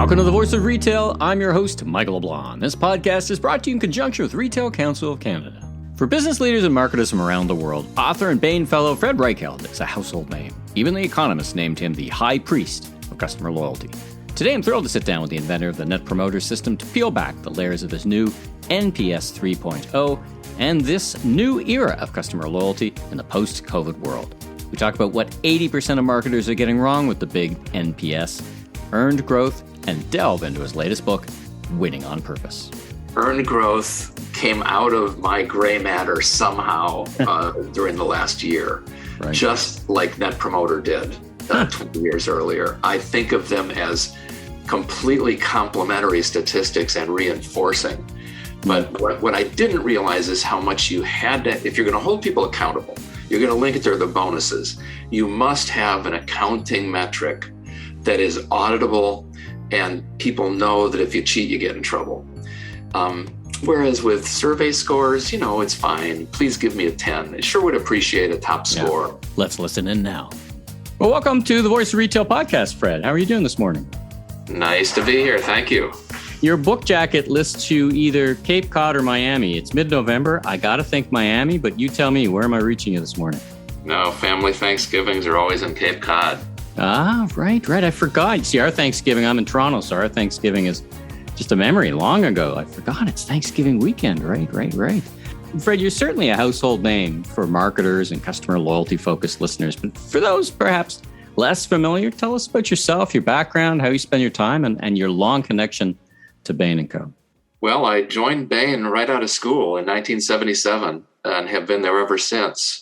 Welcome to The Voice of Retail. I'm your host, Michael LeBlanc. This podcast is brought to you in conjunction with Retail Council of Canada. For business leaders and marketers from around the world, author and Bain fellow Fred Reichheld is a household name. Even the Economist named him the high priest of customer loyalty. Today, I'm thrilled to sit down with the inventor of the Net Promoter System to peel back the layers of his new NPS 3.0 and this new era of customer loyalty in the post-COVID world. We talk about what 80% of marketers are getting wrong with the big NPS, earned growth, and delve into his latest book, Winning on Purpose. Earned growth came out of my gray matter somehow during the last year, right. Just like Net Promoter did 20 years earlier. I think of them as completely complementary statistics and reinforcing. But what I didn't realize is how much you had to, if you're going to hold people accountable, you're going to link it to the bonuses, you must have an accounting metric that is auditable and people know that if you cheat, you get in trouble. Whereas with survey scores, it's fine. Please give me a 10. I sure would appreciate a top score. Yeah. Let's listen in now. Well, welcome to the Voice of Retail podcast, Fred. How are you doing this morning? Nice to be here. Thank you. Your book jacket lists you either Cape Cod or Miami. It's mid-November. I got to think Miami, but you tell me, where am I reaching you this morning? No, family Thanksgivings are always in Cape Cod. Ah, right. I forgot. See, our Thanksgiving, I'm in Toronto, so our Thanksgiving is just a memory long ago. I forgot it's Thanksgiving weekend. Right. Fred, you're certainly a household name for marketers and customer loyalty-focused listeners. But for those perhaps less familiar, tell us about yourself, your background, how you spend your time, and your long connection to Bain & Co. Well, I joined Bain right out of school in 1977 and have been there ever since.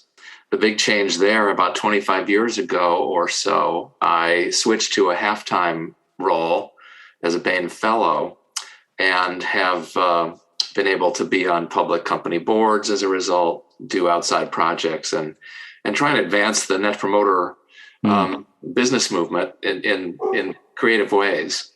The big change there, about 25 years ago or so, I switched to a half-time role as a Bain Fellow and have been able to be on public company boards as a result, do outside projects, and try and advance the Net Promoter business movement in creative ways.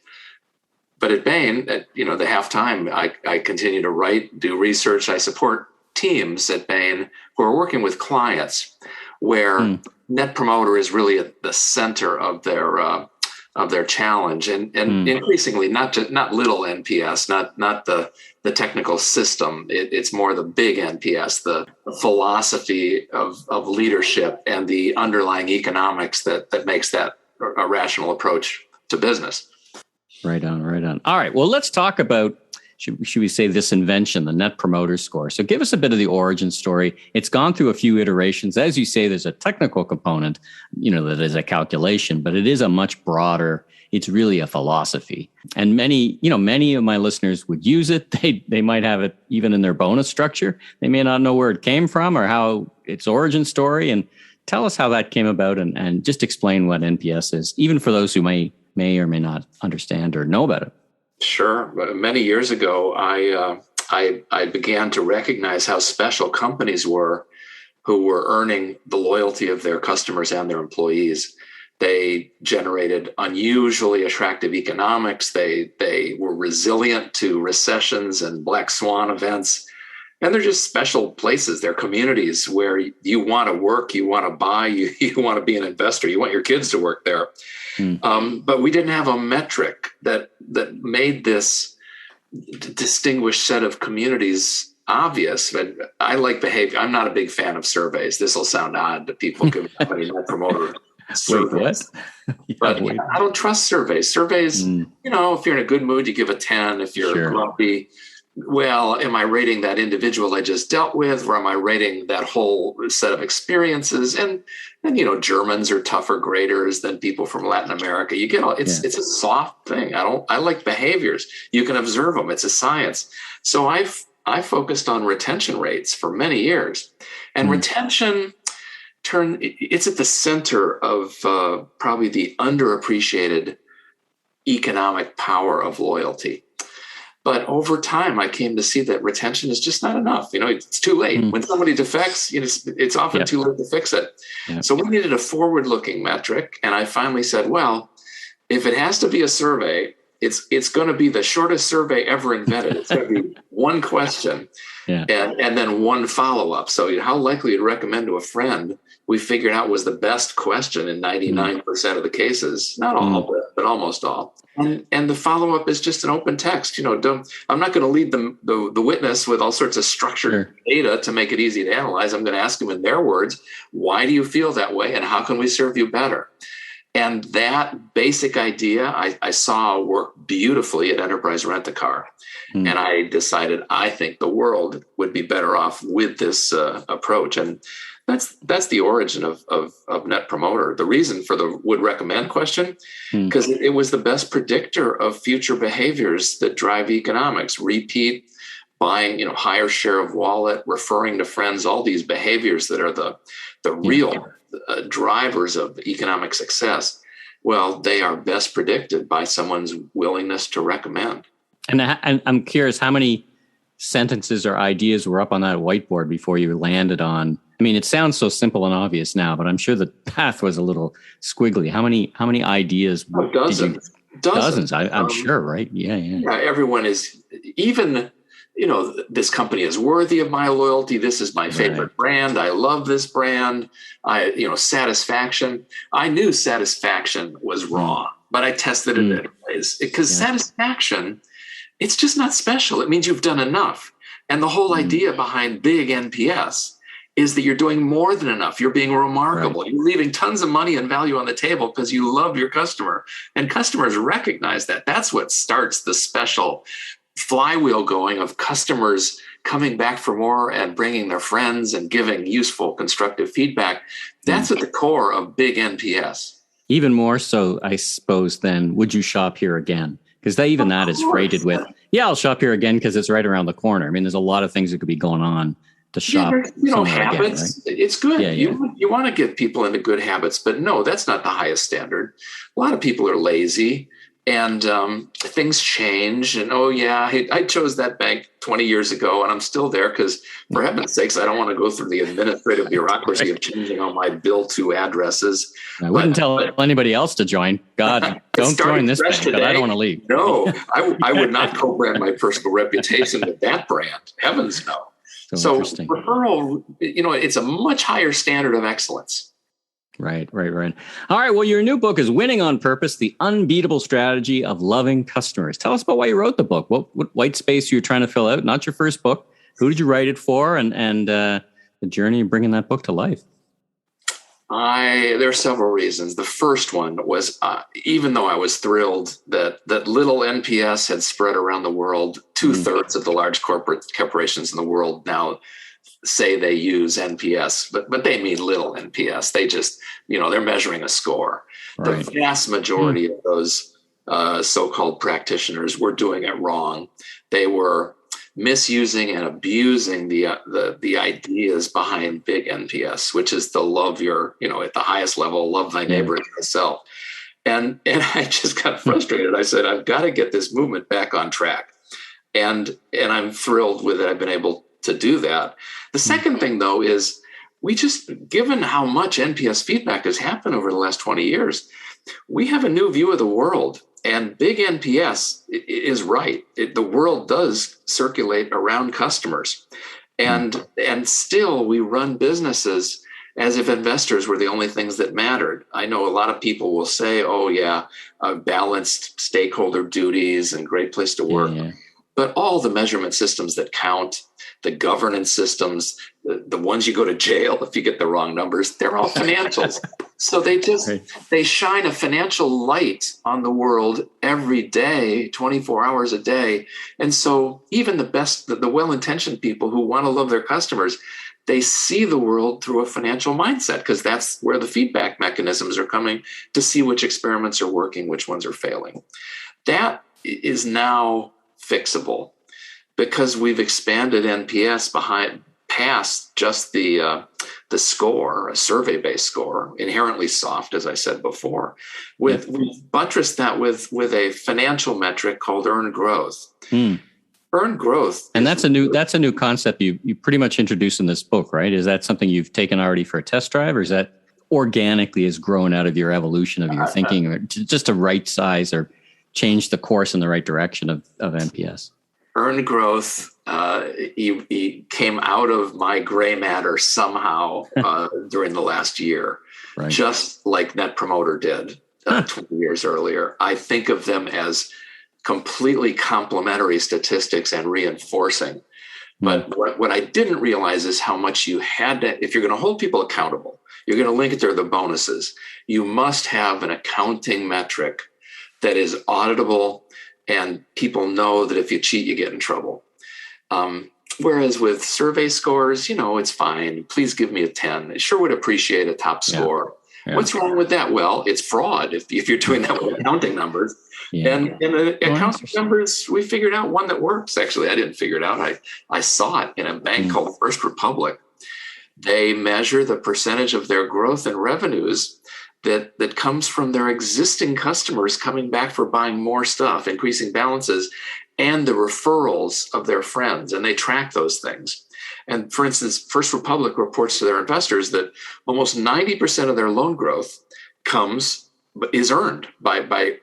But at Bain, the halftime, I continue to write, do research. I support teams at Bain who are working with clients where Net Promoter is really at the center of their challenge, and increasingly not little NPS, not the technical system. It's more the big NPS, the philosophy of leadership and the underlying economics that makes that a rational approach to business. Right on. All right. Well, let's talk about, should we say, this invention, the Net Promoter Score. So give us a bit of the origin story. It's gone through a few iterations. As you say, there's a technical component, that is a calculation, but it is a much broader, it's really a philosophy. And many of my listeners would use it. They might have it even in their bonus structure. They may not know where it came from or how its origin story. And tell us how that came about and just explain what NPS is, even for those who may or may not understand or know about it. Sure. Many years ago, I began to recognize how special companies were who were earning the loyalty of their customers and their employees. They generated unusually attractive economics. They were resilient to recessions and black swan events. And they're just special places. They're communities where you want to work, you want to buy, you want to be an investor, you want your kids to work there. But we didn't have a metric that made this distinguished set of communities obvious. But I like behavior. I'm not a big fan of surveys. This will sound odd to people giving company Net Promoter surveys. But I don't trust surveys. Surveys, if you're in a good mood, you give a 10. If you're grumpy, well, am I rating that individual I just dealt with, or am I rating that whole set of experiences? And Germans are tougher graders than people from Latin America. You get it's a soft thing. I like behaviors. You can observe them. It's a science. So I focused on retention rates for many years, and retention it's at the center of probably the underappreciated economic power of loyalty. But over time, I came to see that retention is just not enough. It's too late. When somebody defects, it's often too late to fix it. Yeah. So we needed a forward-looking metric. And I finally said, well, if it has to be a survey, it's going to be the shortest survey ever invented. It's going to be one question and then one follow-up. So how likely you'd recommend to a friend, we figured out was the best question in 99% of the cases. Not all, but but almost all. And the follow-up is just an open text. I'm not going to lead the witness with all sorts of structured data to make it easy to analyze. I'm going to ask them in their words, why do you feel that way? And how can we serve you better? And that basic idea I saw work beautifully at Enterprise Rent-A-Car. And I decided I think the world would be better off with this approach. And that's the origin of Net Promoter. The reason for the would recommend question, because it was the best predictor of future behaviors that drive economics. Repeat buying, higher share of wallet, referring to friends, all these behaviors that are the real drivers of economic success. Well, they are best predicted by someone's willingness to recommend. And I'm curious, how many sentences or ideas were up on that whiteboard before you landed on? I mean, it sounds so simple and obvious now, but I'm sure the path was a little squiggly. How many ideas? Dozens. I'm sure, right? Yeah. Everyone is even. This company is worthy of my loyalty. This is my favorite brand. I love this brand. Satisfaction. I knew satisfaction was wrong, but I tested it anyways because satisfaction, it's just not special. It means you've done enough. And the whole idea behind big NPS is that you're doing more than enough. You're being remarkable. Right. You're leaving tons of money and value on the table because you love your customer. And customers recognize that. That's what starts the special flywheel going of customers coming back for more and bringing their friends and giving useful, constructive feedback. That's at the core of big NPS. Even more so, I suppose, than would you shop here again? Because that is freighted with, I'll shop here again because it's right around the corner. I mean, there's a lot of things that could be going on to shop. Habits. Again, right? It's good. You want to get people into good habits, but no, that's not the highest standard. A lot of people are lazy. And things change. And, I chose that bank 20 years ago, and I'm still there because, for heaven's sakes, I don't want to go through the administrative bureaucracy of changing all my bill to addresses. I wouldn't tell anybody else to join. God, don't join this bank, but I don't want to leave. No, I would not co-brand my personal reputation with that brand. Heavens no. So referral, it's a much higher standard of excellence. Right. All right. Well, your new book is Winning on Purpose, The Unbeatable Strategy of Loving Customers. Tell us about why you wrote the book. What white space you're trying to fill out? Not your first book. Who did you write it for? And the journey of bringing that book to life. There are several reasons. The first one was, even though I was thrilled that little NPS had spread around the world, 2/3 of the large corporations in the world now say they use NPS, but they mean little NPS. They just, they're measuring a score. Right. The vast majority of those so-called practitioners were doing it wrong. They were misusing and abusing the ideas behind big NPS, which is the love your, at the highest level, love thy neighbor as thyself. And I just got frustrated. I said, I've got to get this movement back on track. And I'm thrilled with it. I've been able to do that. The second thing, though, is given how much NPS feedback has happened over the last 20 years, we have a new view of the world. And big NPS is right. The world does circulate around customers. And still we run businesses as if investors were the only things that mattered. I know a lot of people will say, balanced stakeholder duties and great place to work. Yeah. But all the measurement systems that count, the governance systems, the ones you go to jail if you get the wrong numbers, they're all financials. So they shine a financial light on the world every day, 24 hours a day. And so even the well-intentioned people who want to love their customers, they see the world through a financial mindset because that's where the feedback mechanisms are coming to see which experiments are working, which ones are failing. That is now fixable because we've expanded NPS past just the score, a survey-based score, inherently soft, as I said before. We've buttressed that with a financial metric called earned growth. Earned growth, and that's a new concept you pretty much introduced in this book, right? Is that something you've taken already for a test drive, or is that organically has grown out of your evolution of your thinking, or just to right size or change the course in the right direction of NPS? Earned growth he came out of my gray matter somehow during the last year, right. Just like Net Promoter did. 20 years earlier. I think of them as completely complementary statistics and reinforcing. But what I didn't realize is how much you had to, if you're going to hold people accountable, you're going to link it to the bonuses. You must have an accounting metric that is auditable, and people know that if you cheat, you get in trouble. Whereas with survey scores, it's fine. Please give me a 10. I sure would appreciate a top score. Yeah. What's wrong with that? Well, it's fraud if you're doing that with accounting numbers. Yeah. And the accounting numbers, we figured out one that works. Actually, I didn't figure it out. I saw it in a bank called First Republic. They measure the percentage of their growth in revenues that comes from their existing customers coming back for buying more stuff, increasing balances, and the referrals of their friends. And they track those things. And for instance, First Republic reports to their investors that almost 90% of their loan growth is earned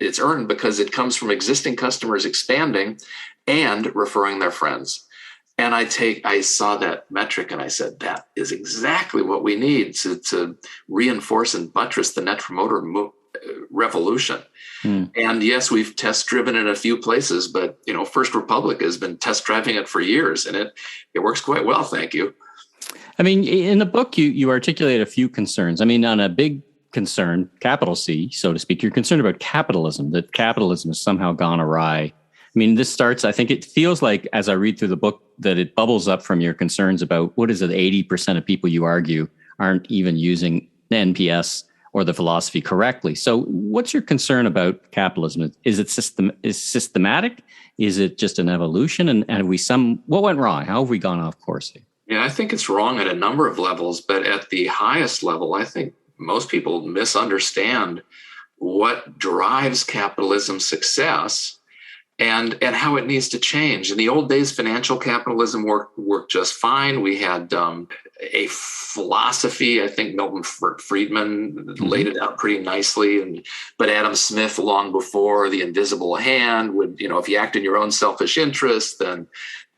it's earned because it comes from existing customers expanding and referring their friends. And I saw that metric and I said, that is exactly what we need to reinforce and buttress the net promoter revolution. And yes, we've test driven it in a few places, but First Republic has been test driving it for years, and it works quite well. Thank you. I mean, in the book, you articulate a few concerns. I mean, on a big concern, capital C, so to speak, you're concerned about capitalism, that capitalism has somehow gone awry. I mean, this starts, I think it feels like, as I read through the book, that it bubbles up from your concerns about, 80% of people you argue aren't even using the NPS or the philosophy correctly. So what's your concern about capitalism? Is it systematic? Is it just an evolution? And what went wrong? How have we gone off course here? Yeah, I think it's wrong at a number of levels, but at the highest level, I think most people misunderstand what drives capitalism's success and how it needs to change. In the old days, financial capitalism worked just fine. We had a philosophy. I think Milton Friedman laid it out pretty nicely. But Adam Smith, long before, the invisible hand would, if you act in your own selfish interest, then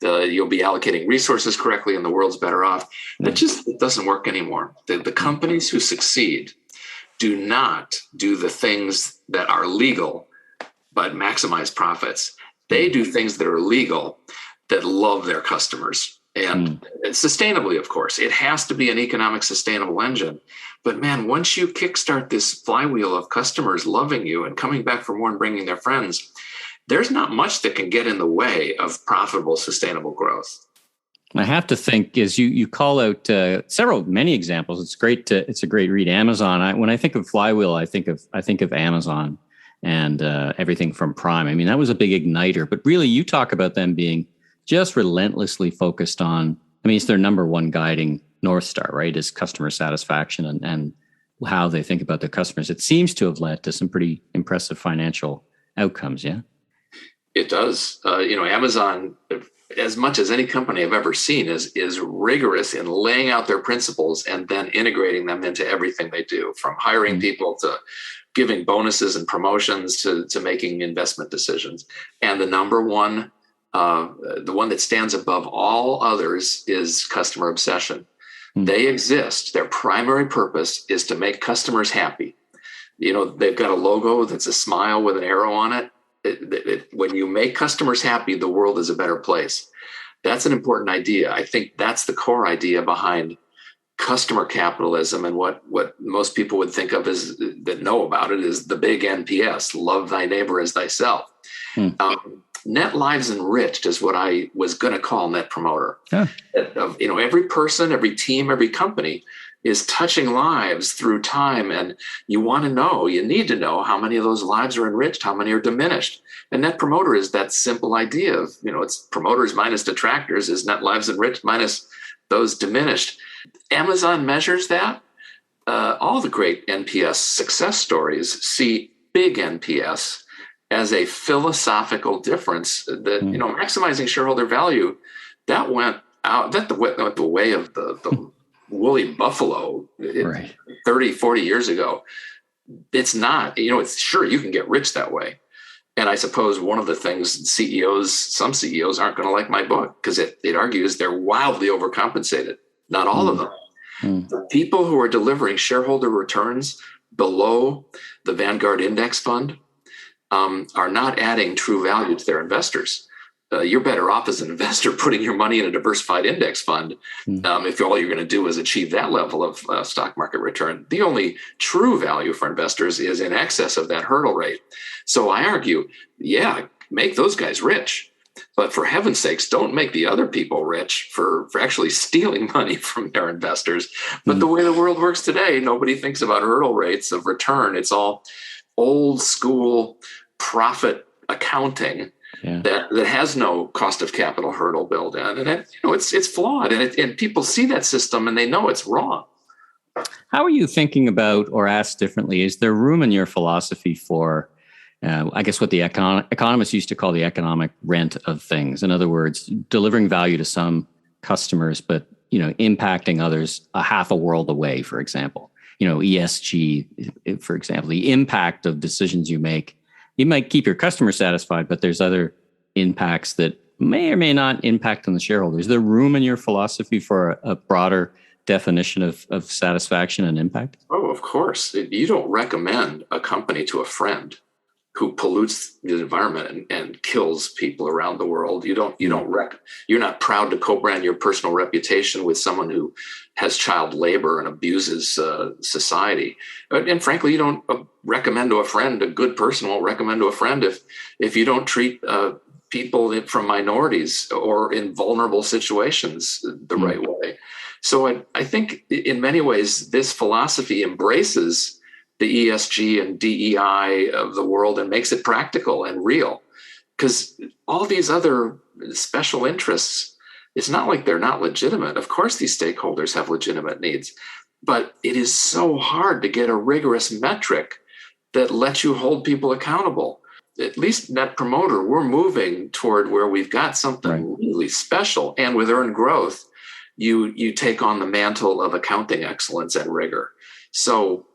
you'll be allocating resources correctly and the world's better off. It doesn't work anymore. The companies who succeed do not do the things that are legal but maximize profits. They do things that are legal that love their customers. And sustainably, of course. It has to be an economic sustainable engine. But man, once you kickstart this flywheel of customers loving you and coming back for more and bringing their friends, there's not much that can get in the way of profitable, sustainable growth. I have to think, as you call out many examples. It's a great read. Amazon. When I think of flywheel, I think of Amazon and everything from Prime. I mean, that was a big igniter. But really, you talk about them being just relentlessly focused on. I mean, it's their number one guiding North Star, right? Is customer satisfaction and how they think about their customers. It seems to have led to some pretty impressive financial outcomes. Yeah. It does. Amazon, as much as any company I've ever seen, is rigorous in laying out their principles and then integrating them into everything they do, from hiring people to giving bonuses and promotions to making investment decisions. And the number one, the one that stands above all others is customer obsession. They exist. Their primary purpose is to make customers happy. They've got a logo that's a smile with an arrow on it. When you make customers happy, the world is a better place. That's an important idea. I think that's the core idea behind customer capitalism, and what most people would think of that know about it is the big NPS, love thy neighbor as thyself. Net lives enriched is what I was going to call net promoter. Yeah. Every person, every team, every company is touching lives through time. And you need to know how many of those lives are enriched, how many are diminished. And net promoter is that simple idea of, it's promoters minus detractors is net lives enriched minus those diminished. Amazon measures that. All the great NPS success stories see big NPS as a philosophical difference that, maximizing shareholder value, that went the way of the woolly buffalo 30, 40 years ago. It's not, it's sure you can get rich that way. And I suppose one of the things some CEOs aren't going to like my book because it argues they're wildly overcompensated. Not all of them. The people who are delivering shareholder returns below the Vanguard index fund are not adding true value to their investors. You're better off as an investor putting your money in a diversified index fund if all you're going to do is achieve that level of stock market return. The only true value for investors is in excess of that hurdle rate. So I argue, make those guys rich. But for heaven's sakes, don't make the other people rich for actually stealing money from their investors. But the way the world works today, nobody thinks about hurdle rates of return. It's all old school profit accounting that has no cost of capital hurdle built in. And it's flawed. And people see that system and they know it's wrong. How are you thinking about, or asked differently, is there room in your philosophy for I guess what the economists used to call the economic rent of things? In other words, delivering value to some customers, but impacting others a half a world away, for example. ESG, for example, the impact of decisions you make. You might keep your customers satisfied, but there's other impacts that may or may not impact on the shareholders. Is there room in your philosophy for a broader definition of satisfaction and impact? Oh, of course. You don't recommend a company to a friend who pollutes the environment and kills people around the world. You're not proud to co-brand your personal reputation with someone who has child labor and abuses society. And frankly, you don't recommend to a friend, a good person won't recommend to a friend if you don't treat people from minorities or in vulnerable situations the right way. So I think in many ways, this philosophy embraces the ESG and DEI of the world and makes it practical and real. Because all these other special interests, it's not like they're not legitimate. Of course, these stakeholders have legitimate needs, but it is so hard to get a rigorous metric that lets you hold people accountable. At least Net Promoter, we're moving toward where we've got something really special. And with earned growth, you take on the mantle of accounting excellence and rigor. So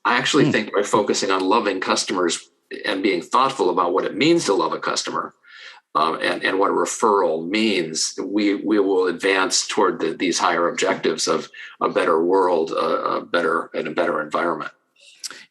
I actually think by focusing on loving customers and being thoughtful about what it means to love a customer and what a referral means, we will advance toward these higher objectives of a better world, a better environment.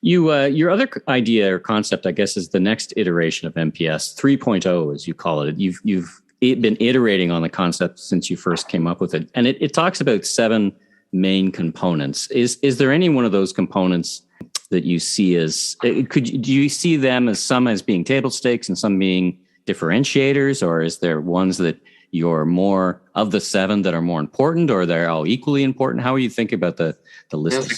Your other idea or concept, I guess, is the next iteration of MPS 3.0, as you call it. You've been iterating on the concept since you first came up with it, and it talks about 7 main components. Is there any one of those components that you see as do you see them as some as being table stakes and some being differentiators, or is there ones that you're more of the 7 that are more important, or they're all equally important? How are you thinking about the list?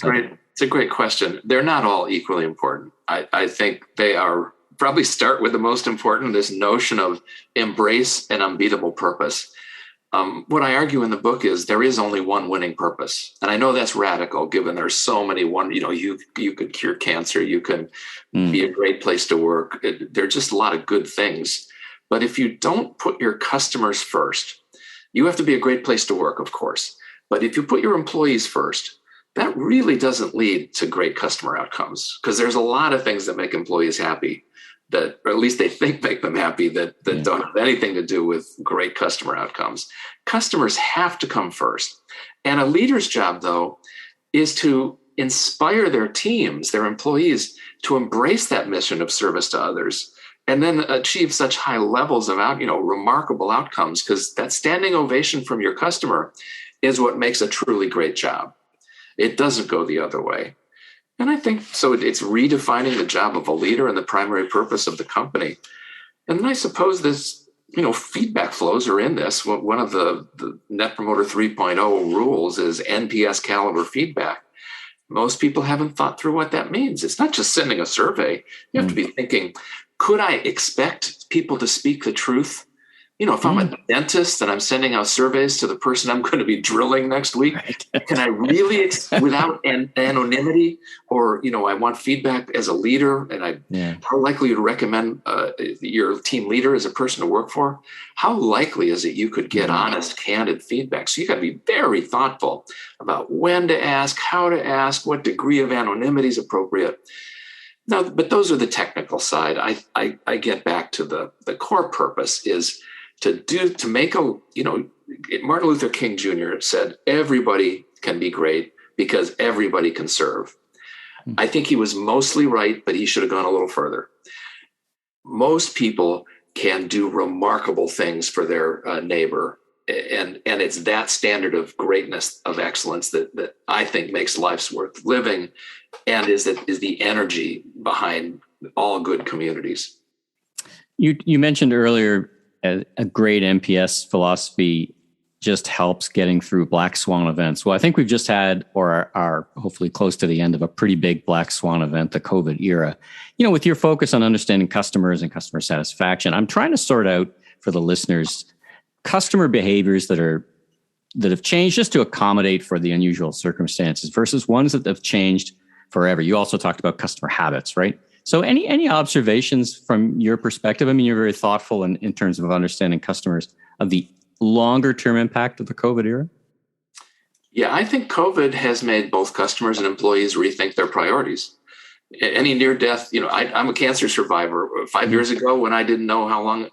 It's a great question. They're not all equally important. I think they are probably start with the most important, this notion of embrace an unbeatable purpose. What I argue in the book is there is only one winning purpose. And I know that's radical, given there's so many you could cure cancer, you can be a great place to work. There are just a lot of good things. But if you don't put your customers first, you have to be a great place to work, of course. But if you put your employees first, that really doesn't lead to great customer outcomes, because there's a lot of things that make employees happy that, or at least they think make them happy, that don't have anything to do with great customer outcomes. Customers have to come first. And a leader's job, though, is to inspire their teams, their employees, to embrace that mission of service to others, and then achieve such high levels of remarkable outcomes, because that standing ovation from your customer is what makes a truly great job. It doesn't go the other way. And I think so. It's redefining the job of a leader and the primary purpose of the company. And then I suppose this, feedback flows are in this. One of the Net Promoter 3.0 rules is NPS caliber feedback. Most people haven't thought through what that means. It's not just sending a survey. You have to be thinking, could I expect people to speak the truth? If I'm a dentist and I'm sending out surveys to the person I'm going to be drilling next week, can I really, without anonymity, or, I want feedback as a leader, and how likely you'd recommend your team leader as a person to work for? How likely is it you could get honest, candid feedback? So you got to be very thoughtful about when to ask, how to ask, what degree of anonymity is appropriate. Now, but those are the technical side. I get back to the core purpose is to make Martin Luther King Jr. said, everybody can be great because everybody can serve. I think he was mostly right, but he should have gone a little further. Most people can do remarkable things for their neighbor. And it's that standard of greatness, of excellence that I think makes life worth living, and is the energy behind all good communities. You mentioned earlier a great NPS philosophy just helps getting through black swan events. Well, I think we've just had, or are hopefully close to the end of a pretty big black swan event, the COVID era. With your focus on understanding customers and customer satisfaction, I'm trying to sort out for the listeners customer behaviors that have changed just to accommodate for the unusual circumstances versus ones that have changed forever. You also talked about customer habits, right? So any observations from your perspective? I mean, you're very thoughtful in terms of understanding customers of the longer term impact of the COVID era. Yeah, I think COVID has made both customers and employees rethink their priorities. Any near death, I'm a cancer survivor. 5 years ago, when I didn't know how long,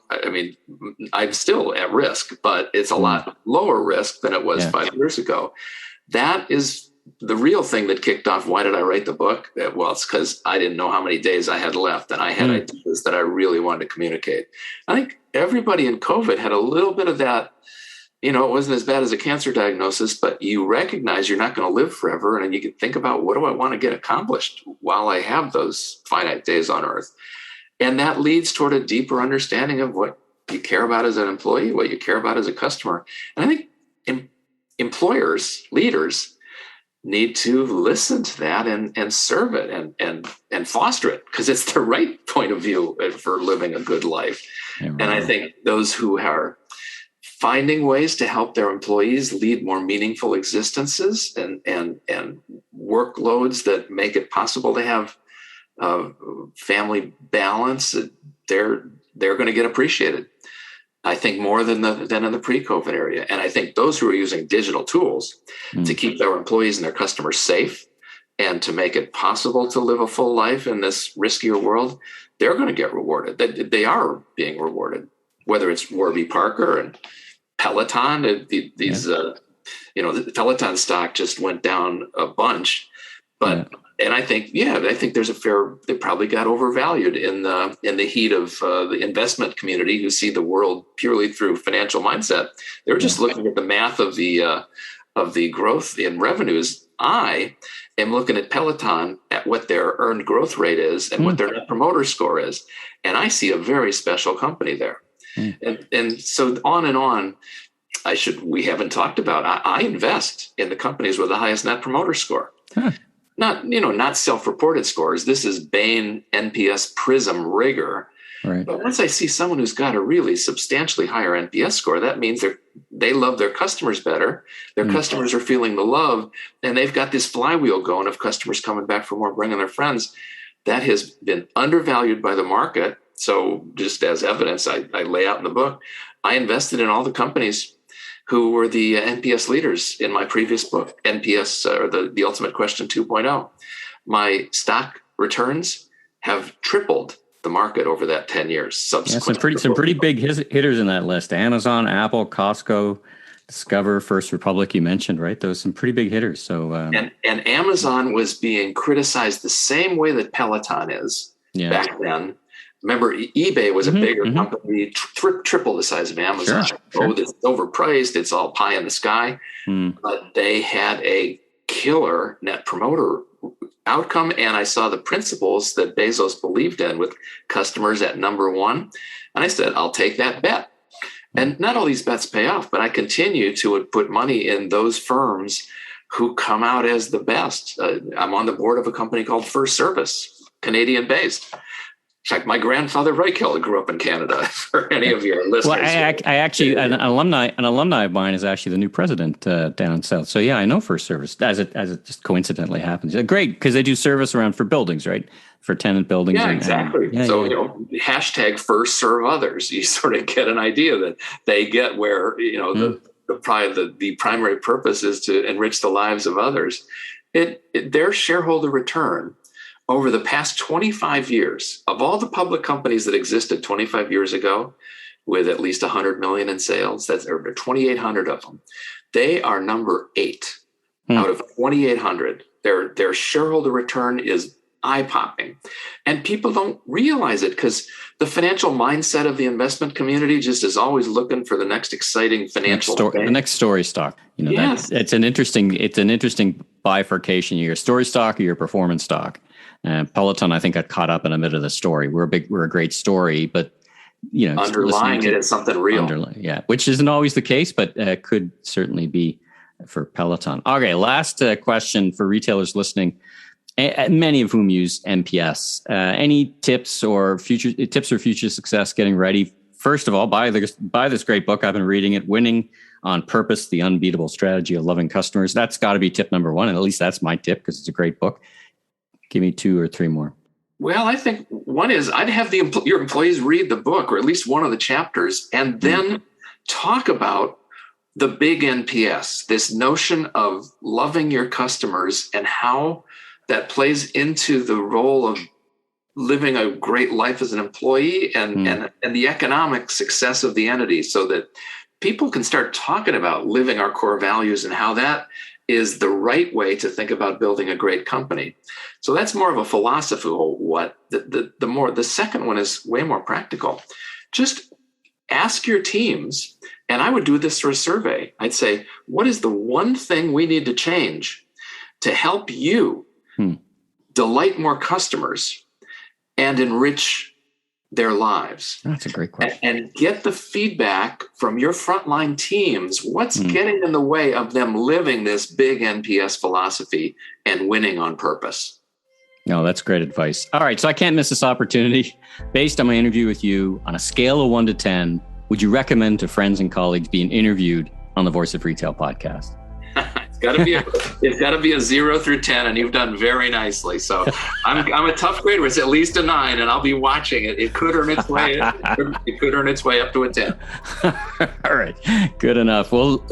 I'm still at risk, but it's a lot lower risk than it was 5 years ago. That is the real thing that kicked off. Why did I write the book? Well, it's because I didn't know how many days I had left, and I had ideas that I really wanted to communicate. I think everybody in COVID had a little bit of that. It wasn't as bad as a cancer diagnosis, but you recognize you're not going to live forever. And you can think about, what do I want to get accomplished while I have those finite days on earth? And that leads toward a deeper understanding of what you care about as an employee, what you care about as a customer. And I think employers, leaders need to listen to that and serve it and foster it, because it's the right point of view for living a good life. Yeah, right. And I think those who are finding ways to help their employees lead more meaningful existences and workloads that make it possible to have family balance, they're going to get appreciated. I think more than in the pre-COVID area. And I think those who are using digital tools to keep their employees and their customers safe and to make it possible to live a full life in this riskier world, they're going to get rewarded. They are being rewarded, whether it's Warby Parker and Peloton. The Peloton stock just went down a bunch, but and I think there's they probably got overvalued in the heat of the investment community who see the world purely through financial mindset. They were just looking at the math of the growth in revenues. I am looking at Peloton at what their earned growth rate is and what their net promoter score is, and I see a very special company there. And so on and on. We haven't talked about, I invest in the companies with the highest net promoter score. Not self-reported scores. This is Bain NPS Prism rigor. Right. But once I see someone who's got a really substantially higher NPS score, that means they love their customers better. Their customers are feeling the love, and they've got this flywheel going of customers coming back for more, bringing their friends. That has been undervalued by the market. So just as evidence, I lay out in the book, I invested in all the companies who were the NPS leaders in my previous book, NPS, or the Ultimate Question 2.0. My stock returns have tripled the market over that 10 years. Some pretty big hitters in that list. Amazon, Apple, Costco, Discover, First Republic, you mentioned, right? Those some pretty big hitters. So and Amazon was being criticized the same way that Peloton is back then. Remember, eBay was a bigger company, triple the size of Amazon. Sure. It's overpriced. It's all pie in the sky. But they had a killer net promoter outcome. And I saw the principles that Bezos believed in with customers at number one. And I said, I'll take that bet. And not all these bets pay off, but I continue to put money in those firms who come out as the best. I'm on the board of a company called First Service, Canadian-based. In fact, my grandfather Reichheld grew up in Canada. For any of your listeners, well, I actually an alumni of mine is actually the new president down south. So yeah, I know First Service as it just coincidentally happens. Great, because they do service around for buildings, right? For tenant buildings. Yeah, exactly. Hashtag first serve others. You sort of get an idea that they get where the primary purpose is to enrich the lives of others. Their shareholder return over the past 25 years, of all the public companies that existed 25 years ago, with at least 100 million in sales, there are 2,800 of them. They are number 8 out of 2,800 Their shareholder return is eye-popping. And people don't realize it because the financial mindset of the investment community just is always looking for the next exciting financial thing. The next story stock. Yes. It's an interesting bifurcation. You're a story stock or you're a performance stock. Peloton, I think, got caught up in a bit of the story. We're a great story, but underlying it is something real. Which isn't always the case, but could certainly be for Peloton. Okay, last question for retailers listening, many of whom use MPS. Any tips for future success getting ready? First of all, buy this great book. I've been reading it, Winning on Purpose, The Unbeatable Strategy of Loving Customers. That's got to be tip number one, and at least that's my tip because it's a great book. Give me 2 or 3 more. Well, I think one is I'd have your employees read the book or at least one of the chapters and then talk about the big NPS, this notion of loving your customers and how that plays into the role of living a great life as an employee and the economic success of the entity so that people can start talking about living our core values and how that is the right way to think about building a great company. So that's more of a philosophical what. The second one is way more practical. Just ask your teams, and I would do this through a survey. I'd say, what is the one thing we need to change to help you delight more customers and enrich their lives? That's a great question. And get the feedback from your frontline teams. What's getting in the way of them living this big NPS philosophy and winning on purpose? No, that's great advice. All right, so I can't miss this opportunity. Based on my interview with you, on a scale of 1 to 10, would you recommend to friends and colleagues being interviewed on the Voice of Retail podcast? It's got to be a 0 through 10, and you've done very nicely. So I'm a tough grader. It's at least a 9, and I'll be watching it. It could earn its way. It could earn its way up to a 10. All right, good enough. Well,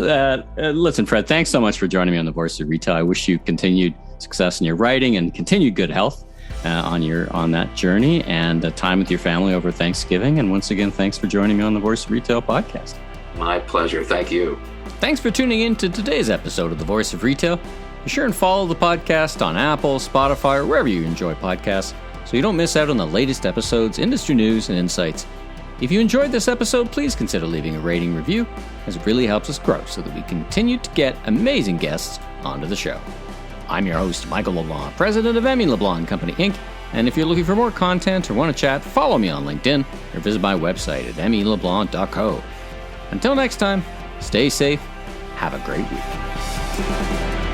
listen, Fred, thanks so much for joining me on the Voice of Retail. I wish you continued success in your writing and continued good health on that journey and time with your family over Thanksgiving. And once again, thanks for joining me on the Voice of Retail podcast. My pleasure. Thank you. Thanks for tuning in to today's episode of The Voice of Retail. Be sure and follow the podcast on Apple, Spotify, or wherever you enjoy podcasts so you don't miss out on the latest episodes, industry news, and insights. If you enjoyed this episode, please consider leaving a rating review, as it really helps us grow so that we continue to get amazing guests onto the show. I'm your host, Michael LeBlanc, president of Emmy LeBlanc Company, Inc., and if you're looking for more content or want to chat, follow me on LinkedIn or visit my website at emmyleblanc.co. Until next time, stay safe. Have a great week.